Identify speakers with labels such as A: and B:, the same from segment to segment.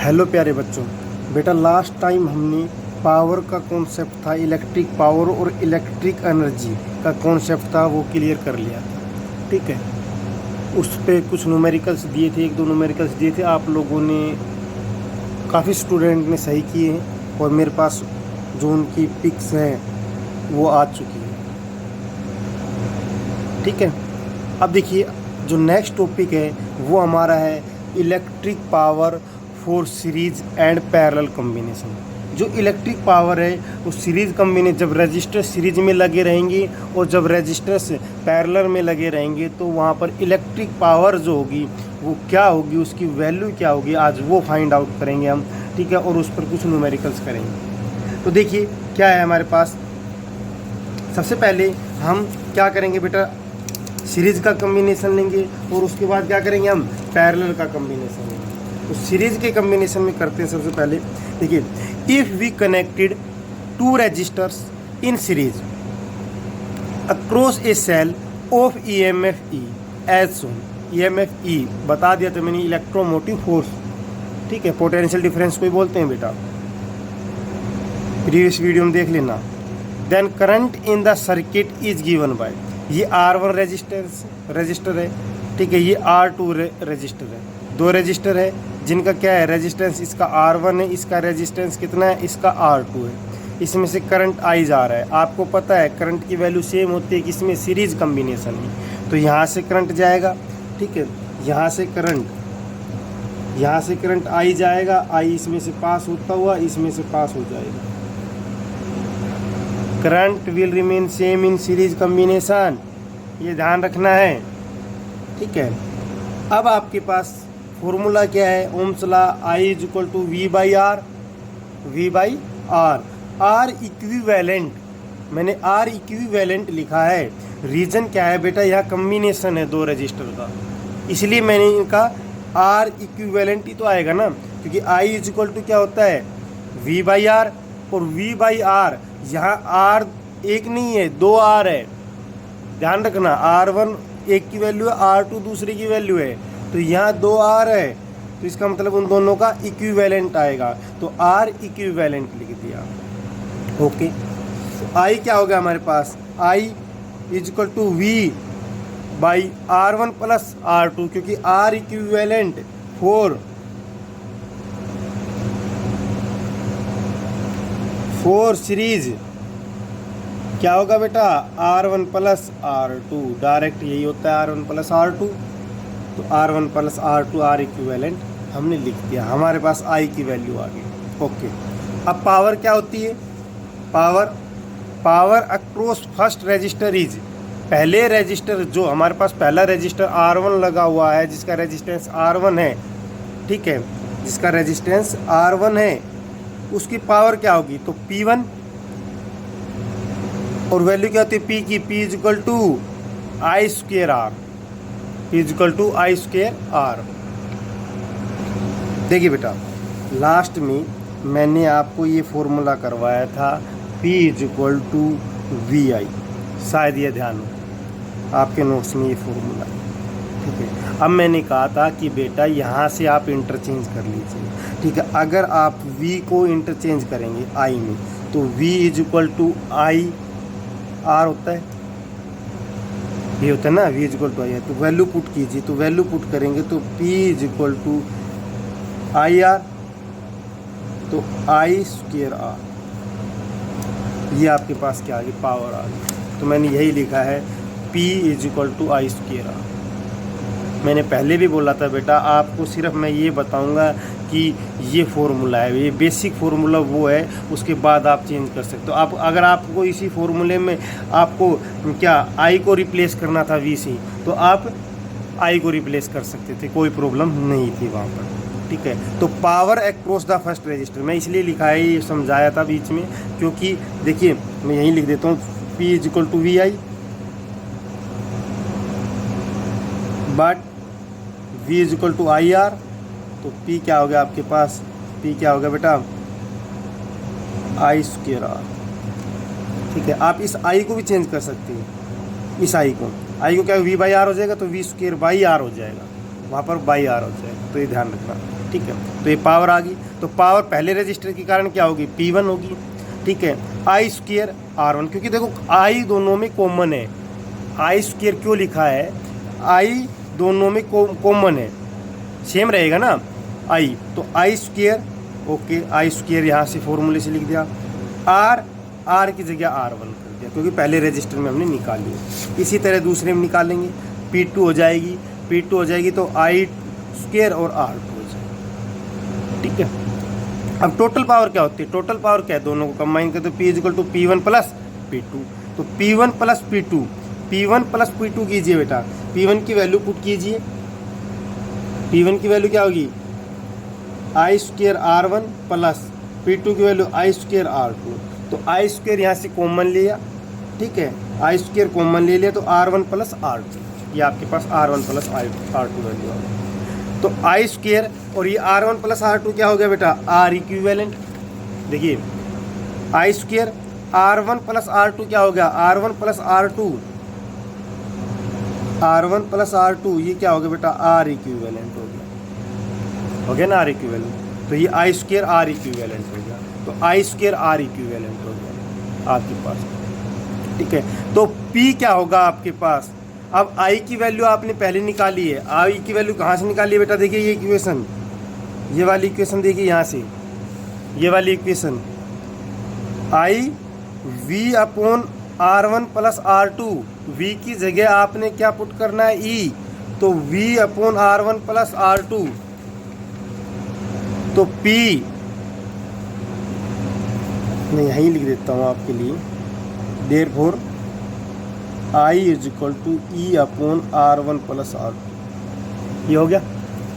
A: Hello प्यारे बच्चों, बेटा लास्ट टाइम हमने पावर का कॉन्सेप्ट था, इलेक्ट्रिक पावर और इलेक्ट्रिक एनर्जी का कॉन्सेप्ट था वो क्लियर कर लिया था। ठीक है, उस पे कुछ न्यूमेरिकल्स दिए थे, एक दो न्यूमेरिकल्स दिए थे, आप लोगों ने काफ़ी स्टूडेंट ने सही किए हैं और मेरे पास जो उनकी पिक्स हैं वो आ चुकी हैं। ठीक है, अब देखिए जो नेक्स्ट टॉपिक है वो हमारा है electric power for series and parallel combination. जो इलेक्ट्रिक पावर है वो सीरीज कॉम्बिनेशन, जब रजिस्टर सीरीज में लगे रहेंगे और जब रजिस्टर्स पैरेलल में लगे रहेंगे तो वहाँ पर इलेक्ट्रिक पावर जो होगी वो क्या होगी, उसकी वैल्यू क्या होगी, आज वो फाइंड आउट करेंगे हम। ठीक है, और उस पर कुछ न्यूमेरिकल्स करेंगे। तो देखिए क्या है हमारे पास, सबसे पहले हम क्या करेंगे बेटा, सीरीज का कॉम्बिनेशन लेंगे और उसके बाद क्या करेंगे, हम पैरेलल का कॉम्बिनेशन लेंगे। तो सीरीज के कॉम्बिनेशन में करते हैं। सबसे पहले देखिए, if we connected to resistors in series across a cell of EMF E as shown. EMF E बता दिया था मैंने, इलेक्ट्रोमोटिव फोर्स। ठीक है, पोटेंशियल डिफरेंस को ही बोलते हैं बेटा, प्रीवियस वीडियो में देख लेना। Then current in the circuit is given by, ये R1 रजिस्टर है। ठीक है, ये R2 रजिस्टर है। दो रजिस्टर है जिनका क्या है रेजिस्टेंस, इसका R1 है, इसका रेजिस्टेंस कितना है, इसका R2 है। इसमें से करंट आई जा रहा है। आपको पता है करंट की वैल्यू सेम होती है किसमें, सीरीज कॉम्बिनेशन में। तो यहाँ से करंट जाएगा। ठीक है, यहाँ से करंट आई जाएगा, आई इसमें से पास होता हुआ इसमें से पास हो जाएगा। Current will remain same in series combination, ये ध्यान रखना है। ठीक है, अब आपके पास फॉर्मूला क्या है, Ohm's law, I is equal to V by R. R equivalent, मैंने आर इक्विवेलेंट लिखा है। रीजन क्या है बेटा, यहाँ कॉम्बिनेशन है दो रजिस्टर का, इसलिए मैंने इनका आर इक्विवेलेंट ही तो आएगा ना, क्योंकि आई इज इक्वल टू क्या होता है, वी बाई आर। और वी बाई आर, यहाँ आर एक नहीं है, दो आर है, ध्यान रखना। R1 एक की वैल्यू है, R2 दूसरे की वैल्यू है, तो यहाँ दो आर है, तो इसका मतलब उन दोनों का इक्विवेलेंट आएगा। तो आर इक्विवेलेंट लिख दिया। ओके, तो आई क्या होगा हमारे पास, I is equal to V by R1 plus R2, क्योंकि आर इक्विवेलेंट फोर सीरीज क्या होगा बेटा, R1 प्लस R2, डायरेक्ट यही होता है R1 प्लस R2। तो R1 plus R2 are equivalent हमने लिख दिया, हमारे पास I की वैल्यू आ गई। ओके, अब पावर क्या होती है, power across first resistor is, पहले रजिस्टर जो हमारे पास पहला रजिस्टर R1 लगा हुआ है जिसका रेजिस्टेंस R1 है। ठीक है, जिसका रेजिस्टेंस R1 है उसकी पावर क्या होगी, तो P1, और वैल्यू क्या होती है P की, P is equal to I square R, P is equal to I square R. देखिए बेटा लास्ट में मैंने आपको ये फॉर्मूला करवाया था, P is equal to V I, शायद ये ध्यान हो आपके नोट्स में ये फॉर्मूला। ठीक है, अब मैंने कहा था कि बेटा यहाँ से आप इंटरचेंज कर लीजिए। ठीक है, अगर आप V को इंटरचेंज करेंगे I में, तो V is equal to I R होता है, ये होता है ना, V is equal to I है। तो वैल्यू पुट कीजिए, तो वैल्यू पुट करेंगे तो P is equal to I R, तो आई स्क्वेयर आर, ये आपके पास क्या आ गई, पावर आ गई। तो मैंने यही लिखा है P is equal to I square R. मैंने पहले भी बोला था बेटा, आपको सिर्फ मैं ये बताऊंगा कि ये फॉर्मूला है, ये बेसिक फार्मूला वो है, उसके बाद आप चेंज कर सकते हो। आप अगर आपको इसी फॉर्मूले में आपको क्या आई को रिप्लेस करना था V से, तो आप आई को रिप्लेस कर सकते थे, कोई प्रॉब्लम नहीं थी वहाँ पर। ठीक है, तो power across the first resistor मैं इसलिए लिखा है, ये समझाया था बीच में, क्योंकि देखिए मैं यहीं लिख देता हूँ, P is equal to V I but V is equal to I R. तो P क्या हो गया आपके पास, P क्या होगा बेटा, आई स्क्वेयर आर। ठीक है, आप इस I को भी चेंज कर सकते हैं, इस I को क्या V बाई आर हो जाएगा, तो V स्क्वेयर बाई आर हो जाएगा, वहाँ पर बाई आर हो जाएगा, तो ये ध्यान रखना। ठीक है। तो ये पावर आ गई, तो पावर पहले रजिस्टर के कारण क्या होगी, P1 होगी, ठीक है। आई स्क्वेयर R1, क्योंकि देखो आई दोनों में कॉमन है, आई स्क्वेयर क्यों लिखा है, आई दोनों में कॉमन है, सेम रहेगा ना आई, तो I square, okay, I square यहाँ से फॉर्मूले से लिख दिया, आर की जगह R1 कर दिया, क्योंकि पहले रजिस्टर में हमने निकाल लिया। इसी तरह दूसरे में निकालेंगे, P2 हो जाएगी, तो आई स्क्वेयर और R2 हो जाएगी, ठीक है। अब टोटल पावर क्या होती है, टोटल पावर क्या है, दोनों को कंबाइन करते P equal to P1 plus P2, तो P1 प्लस P2 कीजिए बेटा, P1 की वैल्यू पुट कीजिए, P1 की वैल्यू क्या होगी, I square R1 plus P2 की वैल्यू आई स्क्वेयर R2, तो आई स्क्वेयर यहाँ से कॉमन लिया, ठीक है, आई स्क्वेयर कॉमन ले लिया, तो R1 प्लस R2, ये आपके पास R1 प्लस R2 वैल्यू आ गई। तो आई स्क्वेयर और ये R1 प्लस R2 क्या हो गया बेटा, आर इक्विवेलेंट। देखिए I square R1 plus R2 क्या हो गया, R1 प्लस R2, ये क्या हो गया बेटा, आर इक्विवेलेंट हो गया ना, आर इक्विवेलेंट, तो ये आई स्क्वेयर आर इक्विवेलेंट हो गया, तो आई स्क्वेयर आर इक्विवेलेंट हो गया आपके पास, ठीक है। तो P क्या होगा आपके पास, अब I की वैल्यू आपने पहले निकाली है, I की वैल्यू कहाँ से निकाली है बेटा, देखिए ये इक्वेशन, ये वाली इक्वेशन देखिए यहाँ से, ये वाली equation I V upon R1 plus R2, V की जगह आपने क्या पुट करना है, E, तो V upon R1 plus R2, तो P, मैं यहीं लिख देता हूँ आपके लिए, therefore I is equal to E upon R1 plus R2, ये हो गया।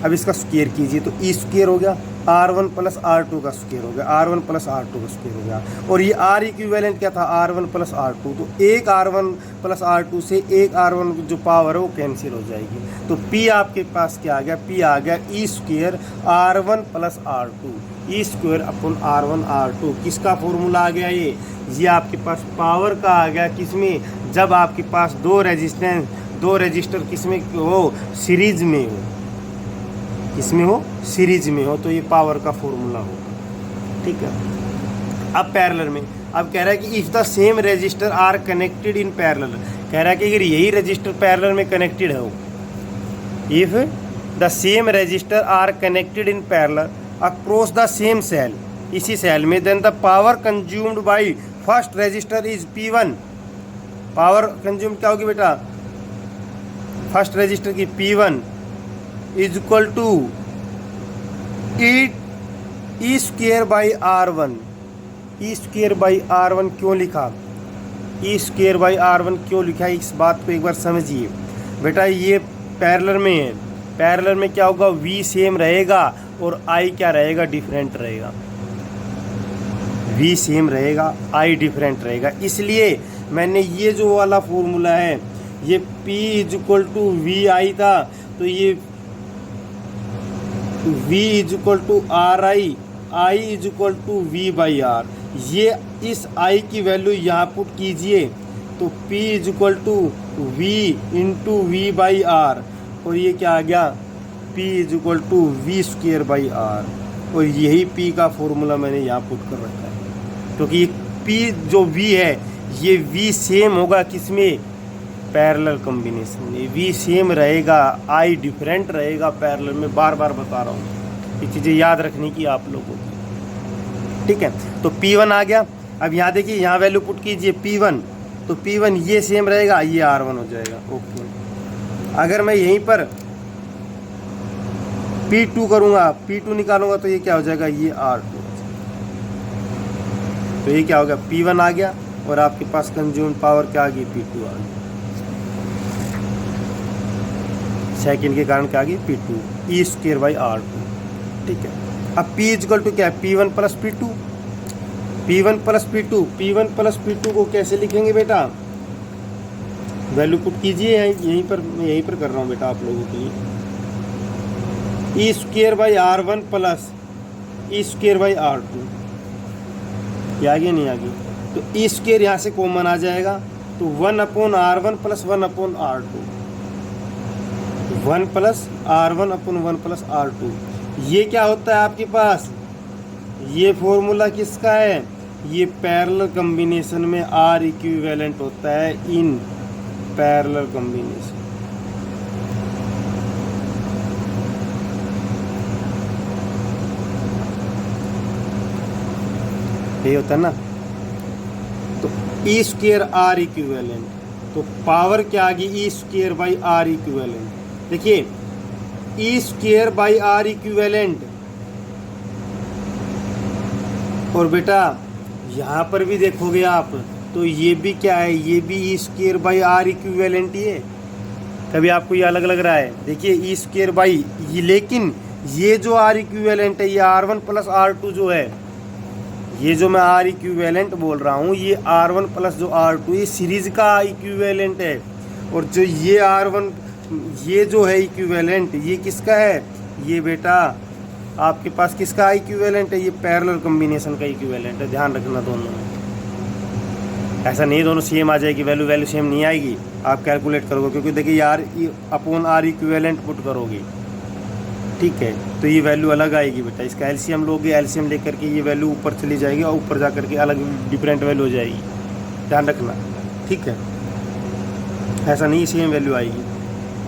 A: अब इसका स्क्वायर कीजिए, तो E स्क्वायर हो गया, R1 प्लस R2 का स्क्वायर हो गया, R1 प्लस R2 का स्क्वायर हो गया, और ये R इक्विवेलेंट क्या था, R1 प्लस R2, तो एक R1 प्लस R2 से एक R1 जो पावर है वो कैंसिल हो जाएगी, तो P आपके पास क्या आ गया, P आ गया E square R1 plus R2, E square upon R1 R2, किसका फॉर्मूला आ गया, ये आपके पास पावर का आ गया, किसमें, जब आपके पास दो रजिस्टर किसमें हो, सीरीज में हो, किसमें हो, सीरीज में हो, तो ये पावर का फॉर्मूला हो, ठीक है। अब पैरेलल में, अब कह रहा है कि if the same resistor are connected in parallel, कह रहा है कि अगर यही रजिस्टर पैरेलल में कनेक्टेड हो, if the same resistor are connected in parallel across the same cell, इसी सेल में, then the power consumed by first resistor is P1, power consume क्या होगी बेटा, फर्स्ट रजिस्टर की P1 is equal to E square by R1, E square by R1 क्यों लिखा, ई square by R1 क्यों लिखा है, इस बात को एक बार समझिए बेटा। ये पैरेलल में है, पैरेलल में क्या होगा, V सेम रहेगा और I क्या रहेगा, डिफरेंट रहेगा, V सेम रहेगा, I डिफरेंट रहेगा, इसलिए मैंने ये जो वाला फॉर्मूला है, ये P is equal to VI था, तो ये V is equal to RI, I is equal to V by R, ये इस I की वैल्यू यहाँ पुट कीजिए, तो P is equal to V into V by R, और ये क्या आ गया, P is equal to V square by R, और यही P का फॉर्मूला मैंने यहाँ पुट कर रखा है, क्योंकि P जो V है ये V सेम होगा किसमें, पैरेलल कॉम्बिनेशन में V सेम रहेगा, I डिफरेंट रहेगा पैरेलल में, बार बार बता रहा हूँ, ये चीज़ें याद रखने की आप लोगों की, ठीक है। तो P1 आ गया, अब यहाँ देखिए, यहाँ वैल्यू पुट कीजिए P1, तो P1 ये सेम रहेगा, ये R1 हो जाएगा, ओके। अगर मैं यहीं पर P2 करूँगा, P2 निकालूंगा, तो ये क्या हो जाएगा, ये R2, तो ये क्या हो गया, P1 आ गया, और आपके पास कंज्यूम पावर क्या आ गई, P2 आ गई, सेकेंड के कारण क्या आ गई, P2, E square by R2, ठीक है। अब P इक्वल टू क्या है, P1 plus P2, P1 plus P2, P1 plus P2 को कैसे लिखेंगे बेटा, वैल्यू पुट कीजिए, यहीं पर कर रहा हूँ बेटा आप लोगों के लिए, E square by R1 plus E square by R2, ये आगे नहीं आगे, तो ई स्क्वेयर यहाँ से कॉमन आ जाएगा, तो 1 upon R1 plus 1 upon R2, 1 plus R1 upon 1 plus R2, ये क्या होता है आपके पास, ये फॉर्मूला किसका है, ये पैरेलल कॉम्बिनेशन में आर इक्विवेलेंट होता है इन पैरेलल कॉम्बिनेशन। ये होता है ना, तो ई स्क्वेयर आर इक्विवेलेंट, तो पावर क्या आ गई, ई स्क्वेयर बाई आर इक्विवेलेंट। देखिए ई स्क्वेयर बाई आर इक्विवेलेंट, और बेटा यहाँ पर भी देखोगे आप तो ये भी क्या है, ये भी ई स्क्वेयर बाई आर इक्विवेलेंट ही है। कभी आपको ये अलग लग रहा है, देखिए ई स्क्वेयर बाई ये, लेकिन ये जो आर इक्विवेलेंट है ये R1 प्लस R2 जो है, ये जो मैं आर इक्विवेलेंट बोल रहा हूँ ये R1 प्लस जो R2 ये सीरीज का इक्विवेलेंट है। और जो ये R1 ये जो है इक्विवेलेंट ये किसका है, ये बेटा आपके पास किसका इक्विवेलेंट है, ये पैरेलल कॉम्बिनेशन का इक्विवेलेंट है। ध्यान रखना दोनों में, ऐसा नहीं दोनों सेम आ जाएगी, वैल्यू सेम नहीं आएगी, आप कैलकुलेट करोगे, क्योंकि देखिए यार अपॉन आर इक्विवेलेंट पुट करोगे, ठीक है, तो ये वैल्यू अलग आएगी बेटा। इसका एलसीएम लोगे, एलसीएम लेकर के ये वैल्यू ऊपर चली जाएगी और ऊपर जा करके अलग डिफरेंट वैल्यू हो जाएगी, ध्यान रखना, ठीक है, ऐसा नहीं सेम वैल्यू आएगी।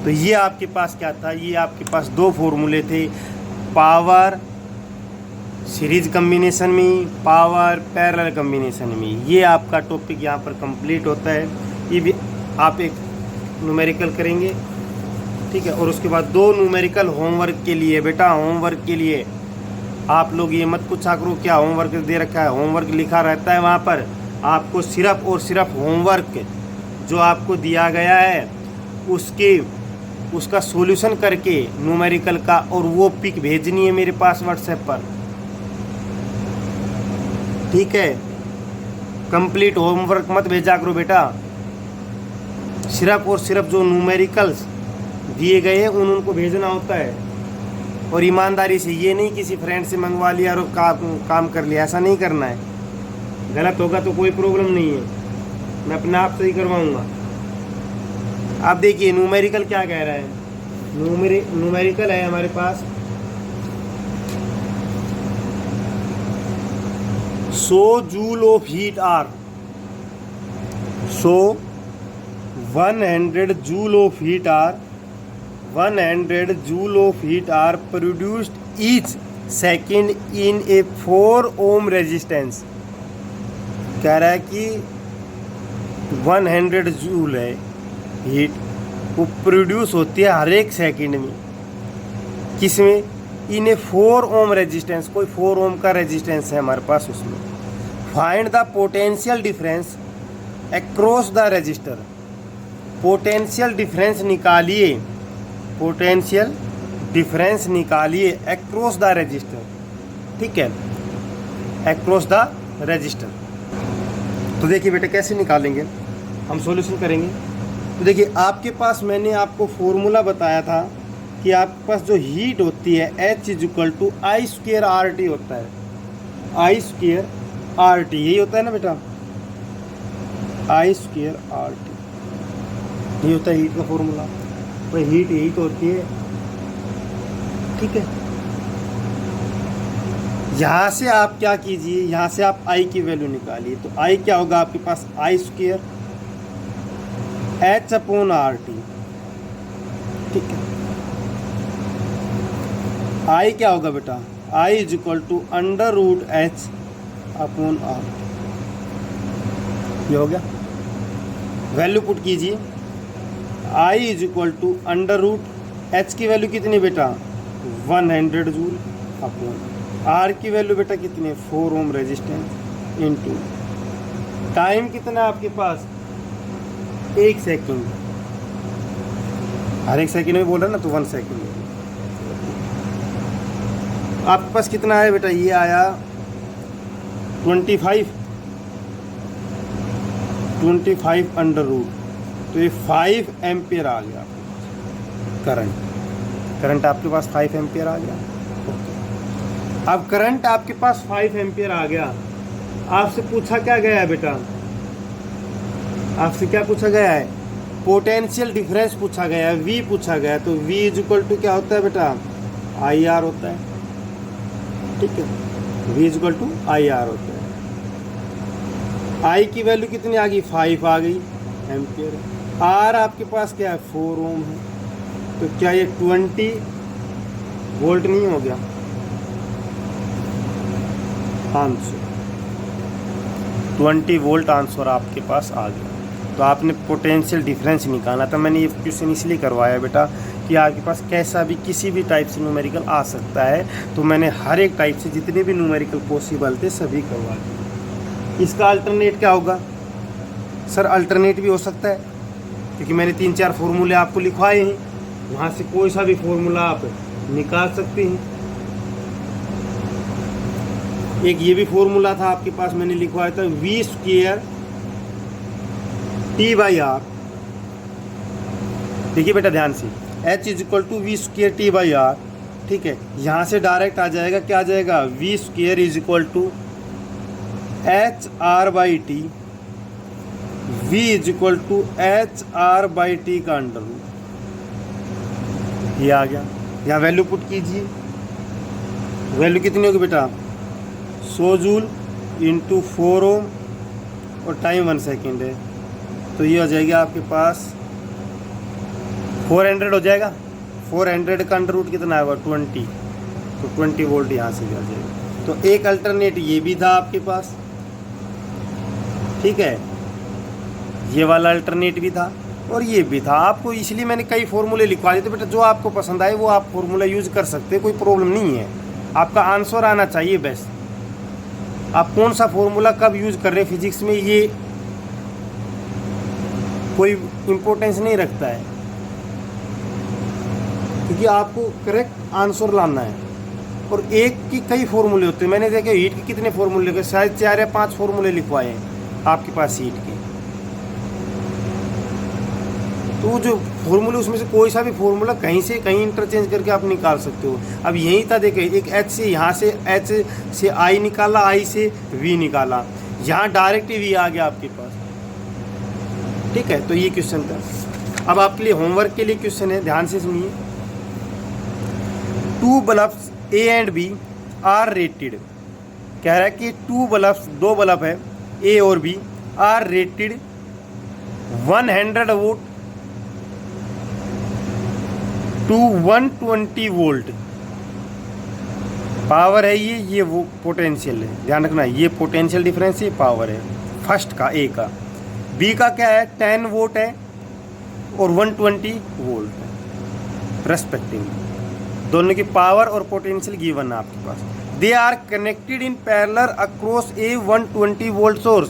A: तो ये आपके पास क्या था, ये आपके पास दो फॉर्मूले थे, पावर सीरीज कम्बिनेशन में, पावर पैरेलल कम्बिनेशन में। ये आपका टॉपिक यहाँ पर कंप्लीट होता है। ये भी आप एक न्यूमेरिकल करेंगे, ठीक है, और उसके बाद दो न्यूमेरिकल होमवर्क के लिए बेटा, होमवर्क के लिए आप लोग ये मत पूछा करो क्या होमवर्क दे रखा है, होमवर्क लिखा रहता है वहाँ पर, आपको सिर्फ और सिर्फ होमवर्क जो आपको दिया गया है उसका सॉल्यूशन करके न्यूमेरिकल का, और वो पिक भेजनी है मेरे पास व्हाट्सएप पर, ठीक है। कंप्लीट होमवर्क मत भेजा करो बेटा, सिर्फ और सिर्फ जो न्यूमेरिकल्स दिए गए हैं उनको भेजना होता है, और ईमानदारी से, ये नहीं किसी फ्रेंड से मंगवा लिया और काम कर लिया, ऐसा नहीं करना है। गलत होगा तो कोई प्रॉब्लम नहीं है, मैं अपने आप से ही करवाऊँगा। आप देखिए न्यूमेरिकल क्या कह रहा है, न्यूमेरिकल है हमारे पास 100 joule of heat are, 100 joule of heat are, 100 joule of heat are produced each second in a 4 ohm resistance. कह रहा है कि 100 जूल है हीट, वो प्रोड्यूस होती है हर एक सेकंड में, किसमें, इन ए 4 ओम रेजिस्टेंस, कोई 4 ओम का रेजिस्टेंस है हमारे पास उसमें। Find the potential difference across the resistor, potential difference निकालिए, पोटेंशियल डिफरेंस निकालिए अक्रॉस द रेजिस्टर, ठीक है, अक्रॉस द रेजिस्टर। तो देखिए बेटे कैसे निकालेंगे, हम सॉल्यूशन करेंगे। तो देखिए आपके पास मैंने आपको फॉर्मूला बताया था कि आपके पास जो हीट होती है H = I स्क्वेयर RT होता है, I स्क्वेयर RT, यही होता है ना बेटा, I स्क्वेयर RT, ये होता है हीट का फॉर्मूला। तो हीट यही तो होती है, ठीक है। यहाँ से आप क्या कीजिए, यहाँ से आप I की वैल्यू निकालिए, तो I क्या होगा आपके पास, I स्क्वेयर H/RT, ठीक है। I क्या होगा बेटा, I = √H/R, ये हो गया। वैल्यू पुट कीजिए, I = √H की वैल्यू कितनी बेटा, 100 जूल, अपॉन R की वैल्यू बेटा कितनी, 4 ओम रेजिस्टेंस, इनटू टाइम कितना आपके पास, 1 सेकेंड, हर एक सेकेंड में बोल रहा ना, तो 1 सेकेंड। आपके पास कितना है बेटा, ये आया 25 √, तो ये 5 एम्पियर आ गया करंट आपके पास 5 एम्पियर आ गया। अब करंट आपके पास 5 एम्पियर आ गया, आपसे पूछा क्या गया है बेटा, आपसे क्या पूछा गया है, पोटेंशियल डिफरेंस पूछा गया है, V पूछा गया है। तो V = क्या होता है बेटा, IR होता है। ठीक है, V equal to I R होता है। आई की वैल्यू कितनी आ गई, 5 आ गई एम्पियर। आर आपके पास क्या है, 4 ओम है। तो क्या ये 20 वोल्ट नहीं हो गया, आंसर 20 वोल्ट आंसर आपके पास आ गया। तो आपने पोटेंशियल डिफरेंस निकाला था। मैंने ये क्वेश्चन इसलिए करवाया बेटा कि आपके पास कैसा भी किसी भी टाइप से न्यूमेरिकल आ सकता है, तो मैंने हर एक टाइप से जितने भी न्यूमेरिकल पॉसिबल थे सभी करवा दिए। इसका अल्टरनेट क्या होगा सर, अल्टरनेट भी हो सकता है क्योंकि मैंने 3-4 फॉर्मूले आपको लिखवाए हैं, वहाँ से कोई सा भी फॉर्मूला आप निकाल सकते हैं। एक ये भी फॉर्मूला था आपके पास, मैंने लिखवाया था V स्क्वायर T/R। देखिए बेटा ध्यान से, H equal to V square T/R, ठीक है। यहाँ से डायरेक्ट आ जाएगा, क्या आ जाएगा, V square is equal to HR/T, V is equal to HR/T का अंडर रूट। ये आ गया। यहाँ वैल्यू पुट कीजिए, वैल्यू कितनी होगी बेटा, 100 जूल इंटू 4 ओम और टाइम 1 सेकेंड है। तो ये हो जाएगी आपके पास 400 हो जाएगा। 400 का अंडर रूट कितना आएगा, 20। तो 20 वोल्ट यहाँ से भी आ जाएगा। तो एक अल्टरनेट ये भी था आपके पास, ठीक है, ये वाला अल्टरनेट भी था और ये भी था। आपको इसलिए मैंने कई फॉर्मूले लिखवा दिए थे बेटा, जो आपको पसंद आए वो आप फॉर्मूला यूज कर सकते हैं, कोई प्रॉब्लम नहीं है। आपका आंसर आना चाहिए बेस्ट। आप कौन सा फॉर्मूला कब यूज कर रहे हैं फिजिक्स में, ये कोई इम्पोर्टेंस नहीं रखता है, क्योंकि आपको करेक्ट आंसर लाना है। और एक की कई फॉर्मूले होते हैं। मैंने देखे हीट के कितने फॉर्मूले लिखे, शायद 4 या 5 फॉर्मूले लिखवाए हैं आपके पास हीट के। तो जो फॉर्मूले उसमें से कोई सा भी फॉर्मूला कहीं से कहीं इंटरचेंज करके आप निकाल सकते हो। अब यही था, देखे एक H से यहाँ से H से I निकाला, I से V निकाला, यहाँ डायरेक्ट V आ गया आपके पास, ठीक है। तो ये क्वेश्चन था। अब आपके लिए होमवर्क के लिए क्वेश्चन है, ध्यान से सुनिए। 2 bulbs A and B are rated, कह रहा है कि 2 बल्ब्स, 2 बल्ब है A और B, are rated 100 volt to 120 volt. Power है ये वो पोटेंशियल है, ध्यान रखना, ये पोटेंशियल डिफरेंस, ये पावर है फर्स्ट का, A का। B का क्या है, 10 वोल्ट है और 120 वोल्ट है रेस्पेक्टिव। दोनों की पावर और पोटेंशियल गिवन है आपके पास। They are connected in parallel across a 120 volt source,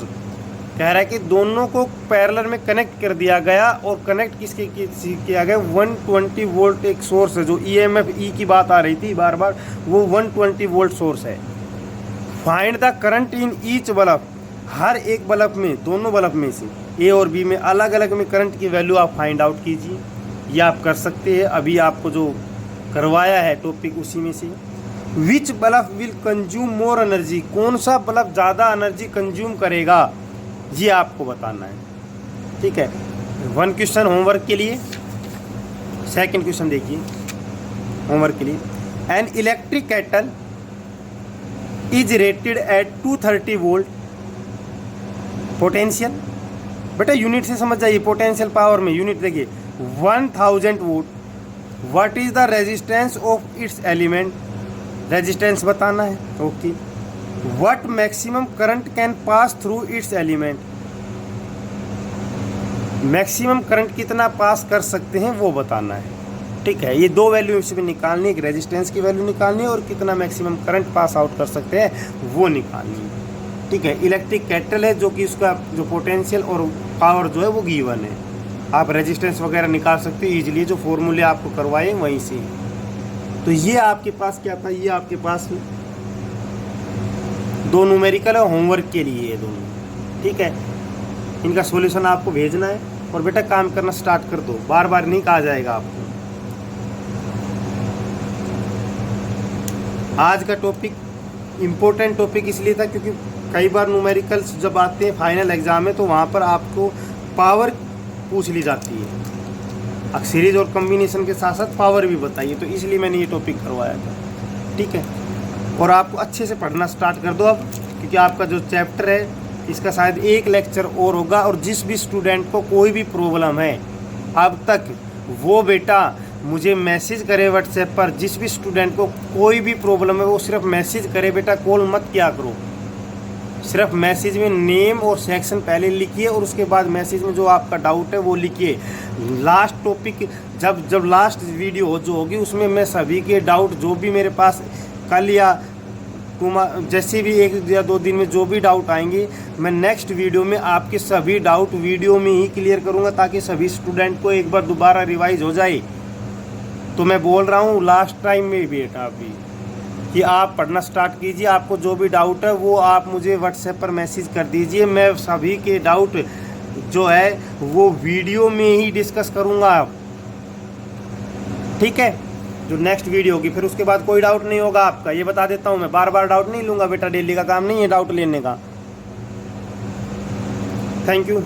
A: कह रहा है कि दोनों को पैरेलल में कनेक्ट कर दिया गया। और कनेक्ट किसके किया गया, 120 वोल्ट एक सोर्स है, जो EMF E की बात आ रही थी बार बार, वो 120 वोल्ट सोर्स है। Find the current in each bulb, हर एक बल्ब में, दोनों बल्ब में से A और B में अलग अलग में करंट की वैल्यू आप फाइंड आउट कीजिए। ये आप कर सकते हैं, अभी आपको जो करवाया है टॉपिक उसी में से। Which bulb will consume more energy, कौन सा बल्ब ज़्यादा एनर्जी कंज्यूम करेगा, ये आपको बताना है, ठीक है। 1 क्वेश्चन होमवर्क के लिए। सेकंड क्वेश्चन देखिए होमवर्क के लिए। An electric kettle is rated eight 230 volt potential, बेटा यूनिट से समझ जाइए, पोटेंशियल पावर में यूनिट देखिए 1000 volt. What is the resistance of its element, resistance बताना है, okay. What maximum current can pass through it's element, maximum current कितना पास कर सकते हैं वो बताना है, ठीक है। ये 2 वैल्यू इसमें निकालनी है, एक रेजिस्टेंस की वैल्यू निकालनी है और कितना मैक्सिमम करंट पास आउट कर सकते हैं वो निकालनी है, ठीक है। इलेक्ट्रिक केटल है जो कि उसका जो पोटेंशियल और पावर जो है वो गिवन है। आप रेजिस्टेंस वगैरह निकाल सकते हैं ईजिली, जो फॉर्मूले आपको करवाए वहीं से। तो ये आपके पास क्या था, ये आपके पास 2 न्यूमेरिकल है होमवर्क के लिए, ये दोनों, ठीक है। इनका सॉल्यूशन आपको भेजना है और बेटा काम करना स्टार्ट कर दो, बार बार नहीं कहा जाएगा आपको। आज का टॉपिक इम्पोर्टेंट टॉपिक इसलिए था क्योंकि कई बार न्यूमेरिकल्स जब आते हैं फाइनल एग्जाम में तो वहाँ पर आपको पावर पूछ ली जाती है, अब सीरीज और कॉम्बिनेशन के साथ साथ पावर भी बताइए, तो इसलिए मैंने ये टॉपिक करवाया था, ठीक है। और आपको अच्छे से पढ़ना स्टार्ट कर दो अब, क्योंकि आपका जो चैप्टर है इसका शायद एक लेक्चर और होगा। और जिस भी स्टूडेंट को कोई भी प्रॉब्लम है अब तक, वो बेटा मुझे मैसेज करे व्हाट्सएप पर। जिस भी स्टूडेंट को कोई भी प्रॉब्लम है वो सिर्फ मैसेज करे बेटा, कॉल मत किया करो। सिर्फ मैसेज में नेम और सेक्शन पहले लिखिए और उसके बाद मैसेज में जो आपका डाउट है वो लिखिए। लास्ट टॉपिक जब लास्ट वीडियो जो होगी उसमें मैं सभी के डाउट जो भी मेरे पास कल या जैसे भी 1 या 2 दिन में जो भी डाउट आएंगे, मैं नेक्स्ट वीडियो में आपके सभी डाउट वीडियो में ही क्लियर करूंगा, ताकि सभी स्टूडेंट को एक बार दोबारा रिवाइज हो जाए। तो मैं बोल रहा हूँ लास्ट टाइम में बेटा अभी कि आप पढ़ना स्टार्ट कीजिए। आपको जो भी डाउट है वो आप मुझे व्हाट्सएप पर मैसेज कर दीजिए। मैं सभी के डाउट जो है वो वीडियो में ही डिस्कस करूँगा, ठीक है। जो नेक्स्ट वीडियो होगी फिर उसके बाद कोई डाउट नहीं होगा आपका, ये बता देता हूँ मैं। बार बार डाउट नहीं लूँगा बेटा, डेली का काम नहीं है डाउट लेने का। Thank you.